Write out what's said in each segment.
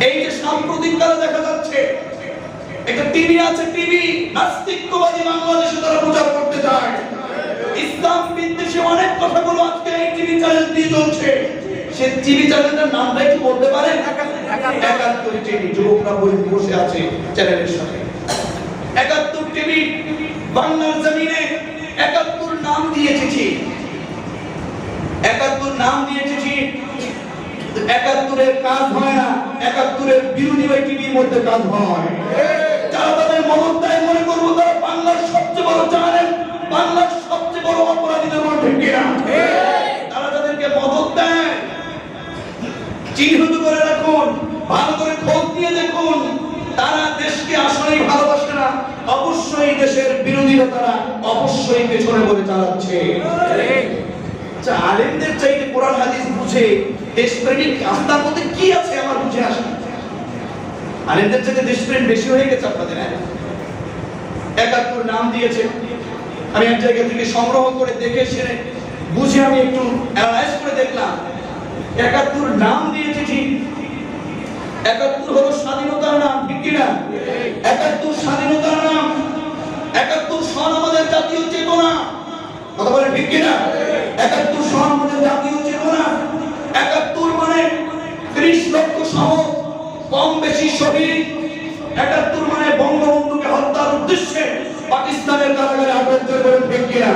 এই যে সাম্প্রতিক কালে দেখা যাচ্ছে একটা টিভি আছে, টিভি নাস্তিকবাদী বাংলাদেশে তারা প্রচার করতে চায়, ইসলাম বিদ্বেষী অনেক কথাগুলো আজকে এই টিভি চ্যানেল দিয়ে চলছে। সে টিভি চ্যানেলটার নামটা কি বলতে পারেন? ৭১ টিভি। যুবকরা বসে আছে চ্যানেলের সাথে। ৭১ টিভি বাংলার জমিনে ৭১ নাম দিয়েছে ঠিক, ৭১ নাম দিয়েছে ঠিক। ৭১-এর কাজ হয় না, ৭১-এর বিরোধী ওই টিভির মধ্যে কাজ হয়। যারা তাদের মদত দেয় মনে করবো তারা বাংলার সবচেয়ে বড় জানেন, বাংলার সবচেয়ে বড় অপরাধীদের মধ্যে কিনা। তারা তাদেরকে মদত দেয়, চিহ্নিত করে রাখুন, ভালো করে খোঁজ নিয়ে দেখুন। তারা দেশকে আসলেই ভালোবাসে না, অবশ্যই দেশের বিরোধীরা তারা অবশ্যই পেছনে বলে চালাচ্ছে। আলেমদের চাইতে কোরআন হাদিস বুঝে দেশপ্রেমিক আস্থার মধ্যে কি আছে আমার বুঝে আসে না। আলেমদের চাইতে দেশপ্রেম বেশি হয়ে গেছে আপনাদের। ৭১ নাম দিয়েছে, আমি এক জায়গা থেকে সংগ্রহ করে দেখে সেরে বুঝে আমি একটু অ্যানালাইজ করে দেখলাম। ৭১ নাম দিয়েছে ঠিক, ৭১ হলো স্বাধীনতার নাম, ঠিক কিনা? ৭১ স্বাধীনতার নাম, ৭১ সন আমাদের জাতীয় চেতনা, কথা বলেন ঠিক কিনা? ৭১ সন আমাদের জাতীয় চেতনা। ৭১ মানে ৩০ লক্ষ সহ কম বেশি শহীদ। ৭১ মানে বঙ্গবন্ধুকে হত্যার উদ্দেশ্যে পাকিস্তানের কারাগারে আবদ্ধ করে ঠিক কিনা?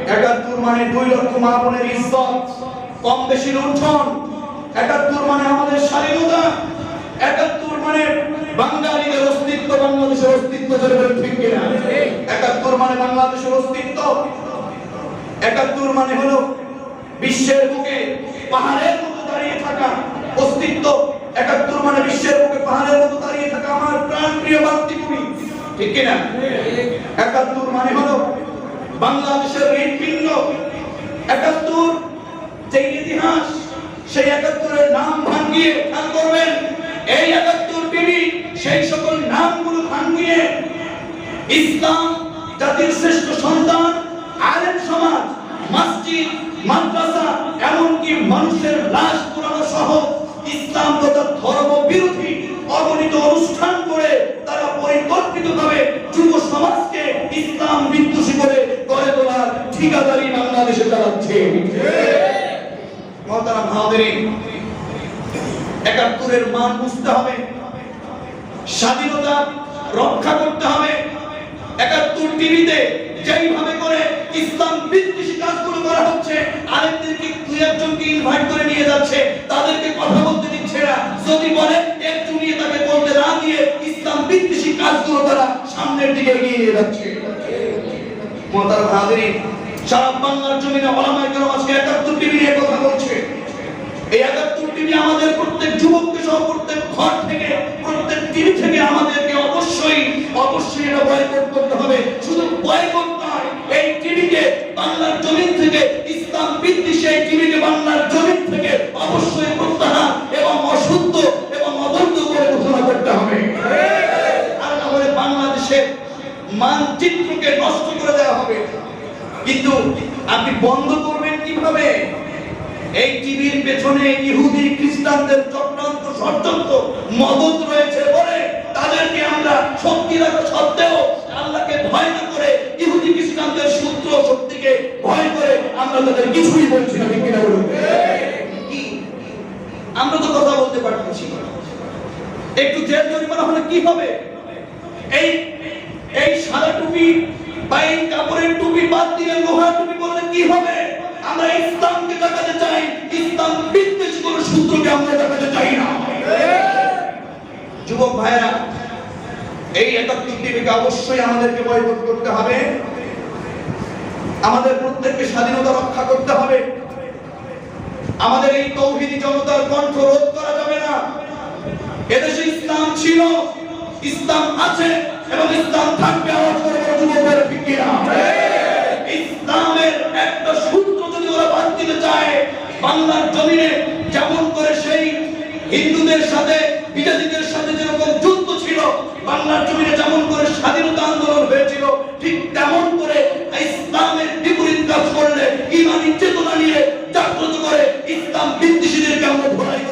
৭১ মানে ২ লক্ষ মা বোনের ইজ্জত, কম বেশি লুণ্ঠন। ৭১ মানে আমাদের স্বাধীনতা। ৭১ মানে বাঙালিদের অস্তিত্ব, বাংলাদেশের অস্তিত্ব ঠিক কিনা? ৭১ মানে বাংলাদেশের অস্তিত্ব। ৭১ মানে হলো বিশ্বের বুকে পাহাড়ের মতো দাঁড়িয়ে থাকা অস্তিত্ব। ৭১ মানে বিশ্বের বুকে পাহাড়ের মতো দাঁড়িয়ে থাকা আমার প্রাণপ্রিয় মাতৃভূমি, ঠিক কিনা? ৭১ মানে হলো বাংলাদেশের হৃদপিণ্ড। ৭১ যে ইতিহাস, সেই ৭১-এর নাম ভাঙিয়ে খেয়াল করবেন, এই ৭১ টিভি সেই সকল নামগুলো ভাঙিয়ে ইসলাম জাতির শ্রেষ্ঠ সন্তান, আলেম সমাজ, মসজিদ, মাদ্রাসা, এমনকি মানুষের লাশ পুরানো সহ ইসলাম তথা ধর্ম বিরোধী অগণিত অনুষ্ঠান করে তারা পরিকল্পিতভাবে যুব সমাজকে ইসলাম বিদ্বেষী করে গড়ে তোলার ঠিকাদারি বাংলাদেশে চালাচ্ছে। মহতারাম হাজিরিন, ৭১-এর মান বুঝতে হবে, স্বাধীনতা রক্ষা করতে হবে। ৭১ টিভিতে যেইভাবে করে ইসলাম বিদ্বেষী কাজগুলো করা হচ্ছে, আলেমদেরকে দুই একজনকে ইনভাইট করে নিয়ে যাচ্ছে, তাদেরকে কথা বলতে দিচ্ছে না। যদি বলে একটু নিয়ে তাকে বলতে না দিয়ে ইসলাম বিদ্বেষী কাজগুলো তারা সামনের দিকে এগিয়ে নিয়ে যাচ্ছে। মহতারাম হাজিরিন, সারা বাংলার জমিনে ওলামায়ে কেরাম আজকে ৭১ টিভি নিয়ে কথা বলছে। এই ৭১ টিভি আমাদের প্রত্যেক যুবককে সহ প্রত্যেক ঘর থেকে, প্রত্যেক টিভি থেকে আমাদেরকে অবশ্যই এটা বয়কট করতে হবে। শুধু বয়কট নয়, এই টিভিকে বাংলার জমিন থেকে ইসলাম বিদ্বেষী এই টিভিকে বাংলার জমিন থেকে অবশ্যই প্রত্যাহার এবং অশুদ্ধ এবং অবৈধ করে ঘোষণা করতে হবে। আর না হলে বাংলাদেশের মানচিত্রকে নষ্ট করে দেওয়া হবে। কিন্তু আপনি বন্ধ করবেন কিভাবে? এই টিভির পেছনে ইহুদি খ্রিস্টানদের চক্রান্ত ষড়যন্ত্র মদত রয়েছে বলে তাদেরকে আমরা শক্তি রাখা সত্ত্বেও আল্লাহকে ভয় না করে ইহুদি খ্রিস্টানদের সূত্র শক্তিকে ভয় করে আমরা তাদের কিছুই বলছি না, ঠিক কিনা বলুন? কি আমরা তো কথা বলতে পারতেছি, একটু জেল জরিমানা হলে কি হবে? এই সাদা টুপি বা এই কাপড়ের টুপি বাদ দিয়ে লোহার টুপি বললে কি হবে? আমরা ইসলামকে দেখাতে চাই, ইসলাম বিদ্বেষী কোন সূত্রকে আমরা দেখাতে চাই না। যুবক ভাইরা, এই ৭১ টিভিকে অবশ্যই আমাদেরকে বয়কট করতে হবে। আমাদের প্রত্যেককে স্বাধীনতা রক্ষা করতে হবে। আমাদের এই তৌহিদি জনতার কণ্ঠ রোধ করা যাবে না। এদেশে ইসলাম ছিল, ইসলাম আছে এবং ইসলাম থাকবে। আওয়াজ করে যুবকের ঠিক কিনা? ইসলামের একটা সূত্র যদি ওরা বাদ দিতে চায়, বাংলার জমিনে যেমন করে সেই হিন্দুদের সাথে বিজাতিদের সাথে যেরকম যুদ্ধ ছিল, বাংলার জমিনে যেমন করে স্বাধীনতা আন্দোলন হয়েছিল, ঠিক তেমন করে ইসলামের বিপরীত কাজ করলে, ঈমানি চেতনা নিয়ে জাগ্রত করে ইসলাম বিদ্বেষীদেরকে আমরা ধরাই